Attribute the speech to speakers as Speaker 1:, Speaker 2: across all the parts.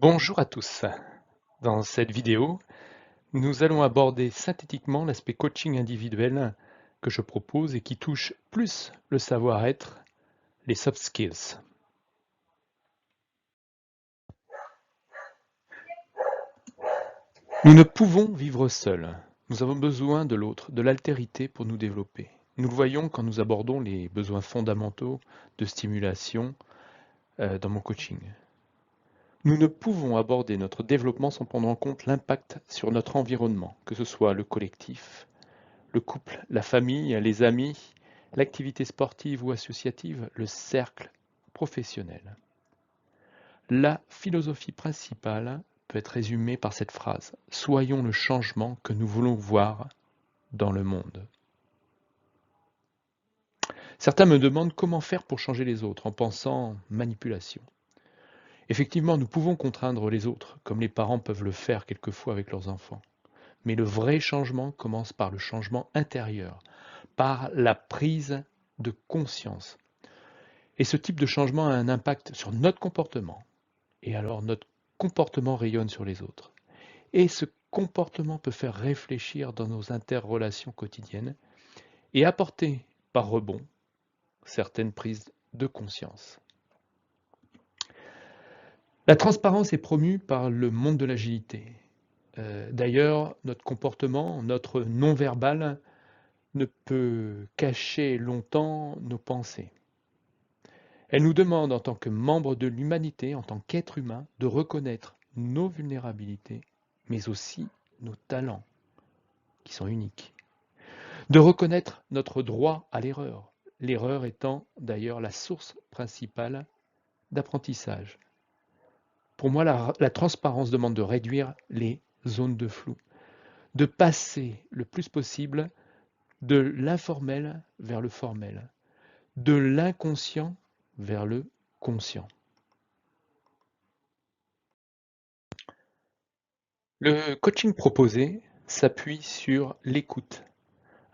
Speaker 1: Bonjour à tous. Dans cette vidéo, nous allons aborder synthétiquement l'aspect coaching individuel que je propose et qui touche plus le savoir-être, les soft skills. Nous ne pouvons vivre seuls. Nous avons besoin de l'autre, de l'altérité pour nous développer. Nous le voyons quand nous abordons les besoins fondamentaux de stimulation dans mon coaching. Nous ne pouvons aborder notre développement sans prendre en compte l'impact sur notre environnement, que ce soit le collectif, le couple, la famille, les amis, l'activité sportive ou associative, le cercle professionnel. La philosophie principale peut être résumée par cette phrase: soyons le changement que nous voulons voir dans le monde. Certains me demandent comment faire pour changer les autres en pensant manipulation. Effectivement, nous pouvons contraindre les autres, comme les parents peuvent le faire quelquefois avec leurs enfants. Mais le vrai changement commence par le changement intérieur, par la prise de conscience. Et ce type de changement a un impact sur notre comportement. Et alors notre comportement rayonne sur les autres. Et ce comportement peut faire réfléchir dans nos interrelations quotidiennes et apporter par rebond certaines prises de conscience. La transparence est promue par le monde de l'agilité. D'ailleurs, notre comportement, notre non-verbal ne peut cacher longtemps nos pensées. Elle nous demande, en tant que membres de l'humanité, en tant qu'être humain, de reconnaître nos vulnérabilités, mais aussi nos talents, qui sont uniques. De reconnaître notre droit à l'erreur étant d'ailleurs la source principale d'apprentissage. Pour moi, la transparence demande de réduire les zones de flou, de passer le plus possible de l'informel vers le formel, de l'inconscient vers le conscient. Le coaching proposé s'appuie sur l'écoute,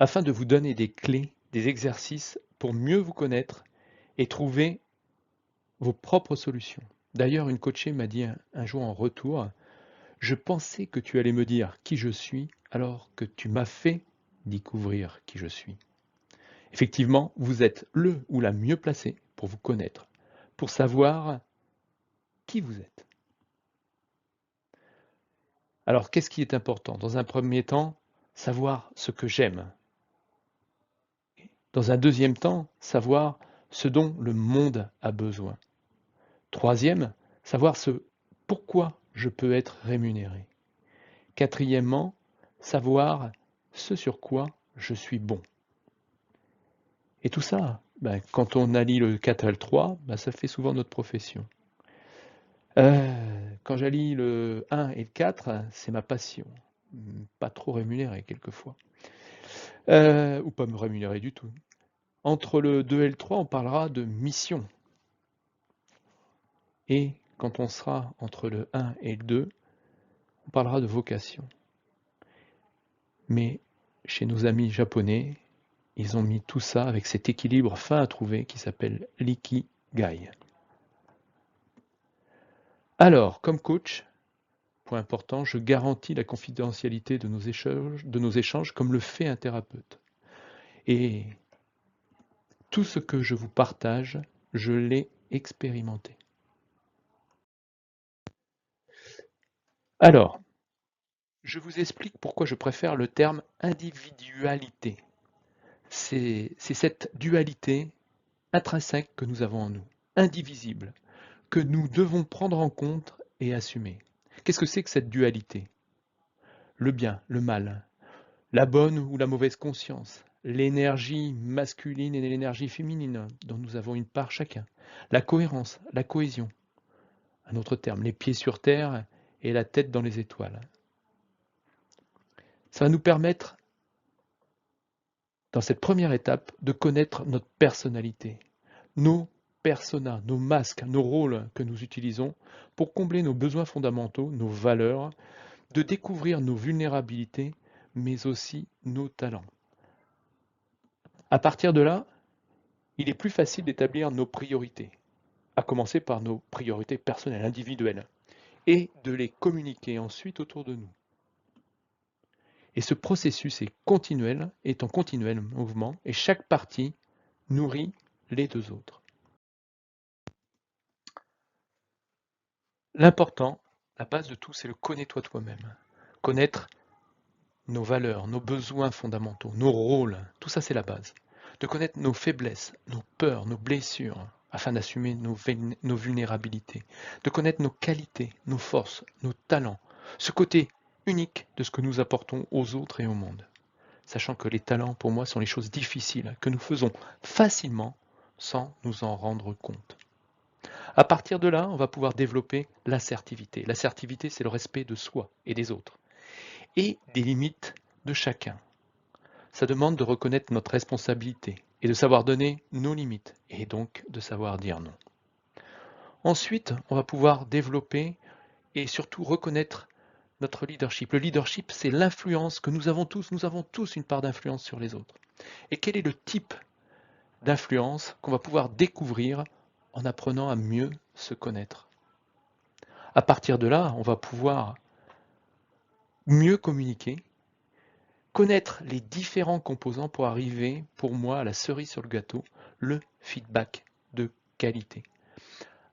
Speaker 1: afin de vous donner des clés, des exercices pour mieux vous connaître et trouver vos propres solutions. D'ailleurs, une coachée m'a dit un jour en retour: je pensais que tu allais me dire qui je suis alors que tu m'as fait découvrir qui je suis. Effectivement, vous êtes le ou la mieux placé pour vous connaître, pour savoir qui vous êtes. Alors, qu'est-ce qui est important? Dans un premier temps, savoir ce que j'aime. Dans un deuxième temps, savoir ce dont le monde a besoin. Troisième, savoir ce pourquoi je peux être rémunéré. Quatrièmement, savoir ce sur quoi je suis bon. Et tout ça, quand on allie le 4 à le 3, ça fait souvent notre profession. Quand j'allie le 1 et le 4, c'est ma passion. Pas trop rémunéré quelquefois. Ou pas me rémunérer du tout. Entre le 2 et le 3, on parlera de mission. Et quand on sera entre le 1 et le 2, on parlera de vocation. Mais chez nos amis japonais, ils ont mis tout ça avec cet équilibre fin à trouver qui s'appelle l'ikigai. Alors, comme coach, point important, je garantis la confidentialité de nos échanges comme le fait un thérapeute. Et tout ce que je vous partage, je l'ai expérimenté. Alors, je vous explique pourquoi je préfère le terme individualité. C'est cette dualité intrinsèque que nous avons en nous, indivisible, que nous devons prendre en compte et assumer. Qu'est-ce que c'est que cette dualité? Le bien, le mal, la bonne ou la mauvaise conscience, l'énergie masculine et l'énergie féminine dont nous avons une part chacun, la cohérence, la cohésion, un autre terme, les pieds sur terre et la tête dans les étoiles. Ça va nous permettre, dans cette première étape, de connaître notre personnalité, nos personas, nos masques, nos rôles que nous utilisons pour combler nos besoins fondamentaux, nos valeurs, de découvrir nos vulnérabilités, mais aussi nos talents. À partir de là, il est plus facile d'établir nos priorités, à commencer par nos priorités personnelles, individuelles, et de les communiquer ensuite autour de nous. Et ce processus est en continuel mouvement et chaque partie nourrit les deux autres. L'important, la base de tout, c'est le connais-toi toi-même. Connaître nos valeurs, nos besoins fondamentaux, nos rôles, tout ça c'est la base. De connaître nos faiblesses, nos peurs, nos blessures, afin d'assumer nos vulnérabilités. De connaître nos qualités, nos forces, nos talents, ce côté unique de ce que nous apportons aux autres et au monde. Sachant que les talents, pour moi, sont les choses difficiles que nous faisons facilement sans nous en rendre compte. À partir de là, on va pouvoir développer l'assertivité. L'assertivité, c'est le respect de soi et des autres, et des limites de chacun. Ça demande de reconnaître notre responsabilité et de savoir donner nos limites, et donc de savoir dire non. Ensuite, on va pouvoir développer et surtout reconnaître notre leadership. Le leadership, c'est l'influence que nous avons tous. Nous avons tous une part d'influence sur les autres. Et quel est le type d'influence qu'on va pouvoir découvrir en apprenant à mieux se connaître? À partir de là, on va pouvoir mieux communiquer, connaître les différents composants pour arriver, pour moi, à la cerise sur le gâteau, le feedback de qualité,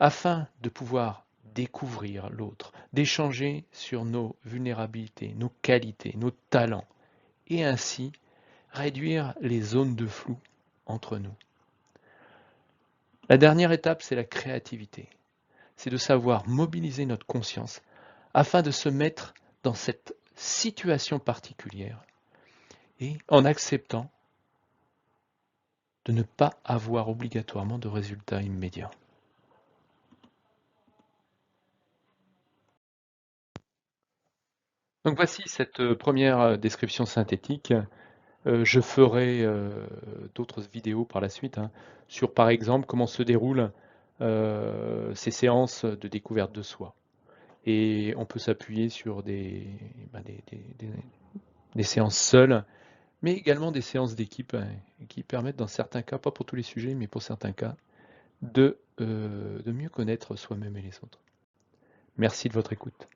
Speaker 1: afin de pouvoir découvrir l'autre, d'échanger sur nos vulnérabilités, nos qualités, nos talents, et ainsi réduire les zones de flou entre nous. La dernière étape, c'est la créativité. C'est de savoir mobiliser notre conscience afin de se mettre dans cette situation particulière et en acceptant de ne pas avoir obligatoirement de résultats immédiats. Donc voici cette première description synthétique. Je ferai d'autres vidéos par la suite sur par exemple comment se déroulent ces séances de découverte de soi. Et on peut s'appuyer sur des séances seules, mais également des séances d'équipe qui permettent dans certains cas, pas pour tous les sujets, mais pour certains cas, de mieux connaître soi-même et les autres. Merci de votre écoute.